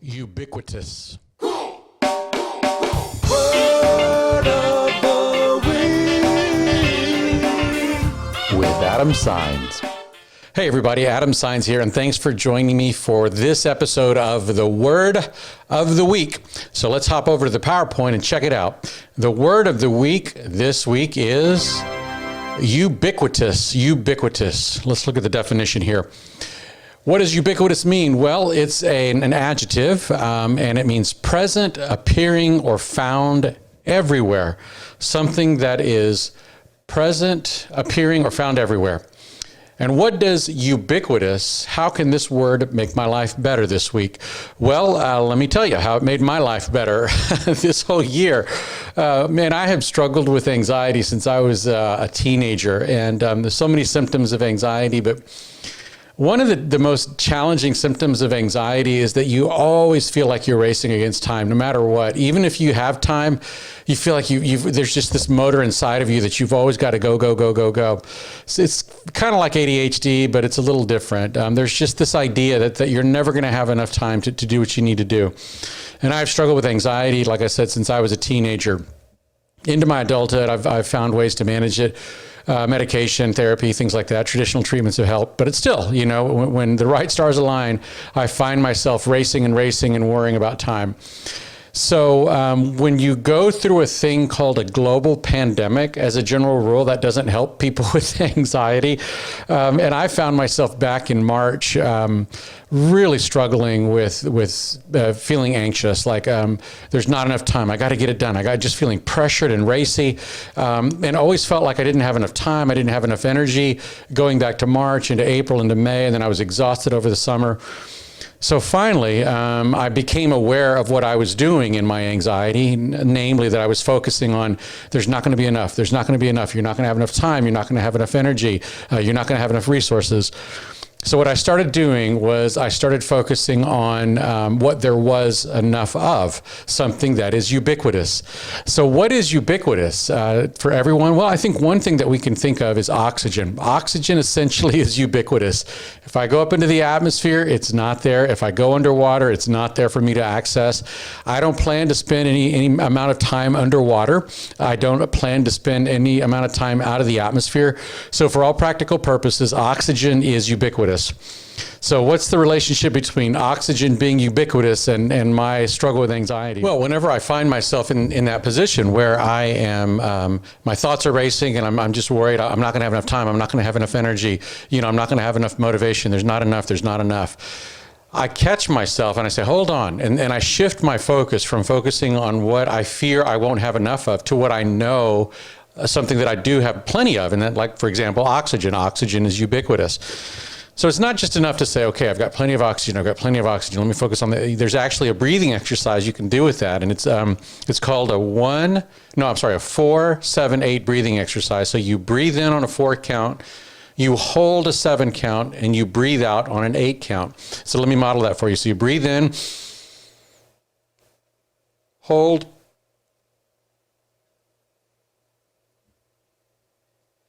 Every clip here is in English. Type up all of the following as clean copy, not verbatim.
Ubiquitous. Word of the week With Adam Saenz. Hey everybody, Adam Saenz here, and thanks for joining me for this episode of the Word of the Week. So let's hop over to the PowerPoint and check it out. The Word of the Week this week is ubiquitous. Ubiquitous. Let's look at the definition here. What does ubiquitous mean? Well, it's an adjective, and it means present, appearing, or found everywhere. Something that is present, appearing, or found everywhere. And what does ubiquitous, how can this word make my life better this week? Well, let me tell you how it made my life better this whole year. Man, I have struggled with anxiety since I was a teenager, and there's so many symptoms of anxiety, but one of the most challenging symptoms of anxiety is that you always feel like you're racing against time, no matter what. Even if you have time, you feel like there's just this motor inside of you that you've always got to go, go, go, go, go. So it's kind of like ADHD, but it's a little different. There's just this idea that you're never going to have enough time to do what you need to do. And I've struggled with anxiety, like I said, since I was a teenager. Into my adulthood, I've found ways to manage it. Medication, therapy, things like that. Traditional treatments have helped, but it's still, when the right stars align, I find myself racing and worrying about time. So when you go through a thing called a global pandemic, as a general rule, that doesn't help people with anxiety. And I found myself back in March really struggling with feeling anxious, like there's not enough time. I got to get it done. I got just feeling pressured and racy, and always felt like I didn't have enough time. I didn't have enough energy going back to March into April into May, and then I was exhausted over the summer. So finally, I became aware of what I was doing in my anxiety, namely that I was focusing on there's not going to be enough. There's not going to be enough. You're not going to have enough time. You're not going to have enough energy. You're not going to have enough resources. So what I started doing was I started focusing on what there was enough of, something that is ubiquitous. So what is ubiquitous for everyone? Well, I think one thing that we can think of is oxygen. Oxygen essentially is ubiquitous. If I go up into the atmosphere, it's not there. If I go underwater, it's not there for me to access. I don't plan to spend any amount of time underwater. I don't plan to spend any amount of time out of the atmosphere. So for all practical purposes, oxygen is ubiquitous. So what's the relationship between oxygen being ubiquitous and my struggle with anxiety? Well, whenever I find myself in that position where I am, my thoughts are racing and I'm just worried, I'm not going to have enough time, I'm not going to have enough energy, I'm not going to have enough motivation, there's not enough. I catch myself and I say, hold on. And I shift my focus from focusing on what I fear I won't have enough of to what I know something that I do have plenty of. And that, like, for example, oxygen. Oxygen is ubiquitous. So it's not just enough to say, okay, I've got plenty of oxygen. Let me focus on that. There's actually a breathing exercise you can do with that. And it's called a 4-7-8 breathing exercise. So you breathe in on a 4 count, you hold a 7 count, and you breathe out on an 8 count. So let me model that for you. So you breathe in, hold,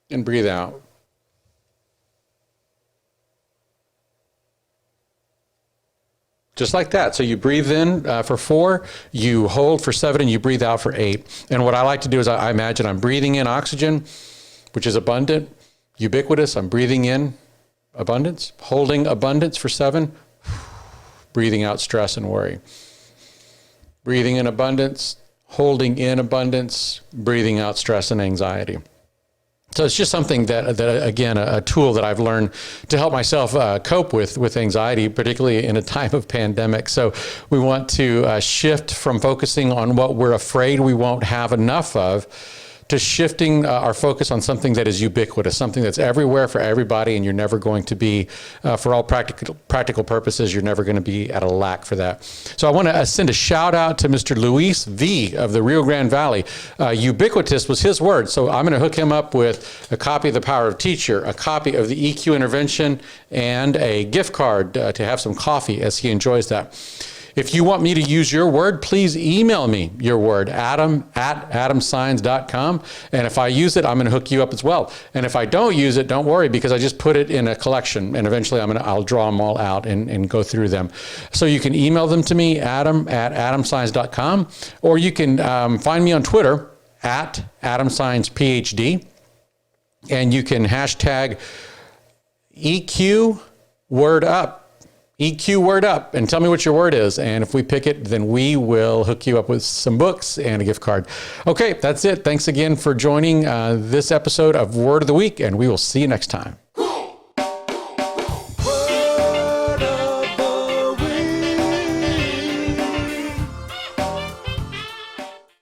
and breathe out. Just like that. So you breathe in for 4, you hold for 7, and you breathe out for 8. And what I like to do is I imagine I'm breathing in oxygen, which is abundant, ubiquitous. I'm breathing in abundance, holding abundance for 7, breathing out stress and worry. Breathing in abundance, holding in abundance, breathing out stress and anxiety. So it's just something that again, a tool that I've learned to help myself cope with anxiety, particularly in a time of pandemic. So we want to shift from focusing on what we're afraid we won't have enough of to shifting our focus on something that is ubiquitous, something that's everywhere for everybody, and you're never going to be, for all practical purposes, you're never going to be at a lack for that. So I want to send a shout out to Mr. Luis V. of the Rio Grande Valley. Ubiquitous was his word, so I'm going to hook him up with a copy of The Power of Teacher, a copy of the EQ Intervention, and a gift card to have some coffee as he enjoys that. If you want me to use your word, please email me your word, adam@adamsigns.com. And if I use it, I'm going to hook you up as well. And if I don't use it, don't worry, because I just put it in a collection, and eventually I'll draw them all out and go through them. So you can email them to me, adam@adamsigns.com, or you can find me on Twitter @AdamSignsPhD, and you can hashtag EQ word up. EQ word up, and tell me what your word is. And if we pick it, then we will hook you up with some books and a gift card. Okay, that's it. Thanks again for joining this episode of Word of the Week, and we will see you next time.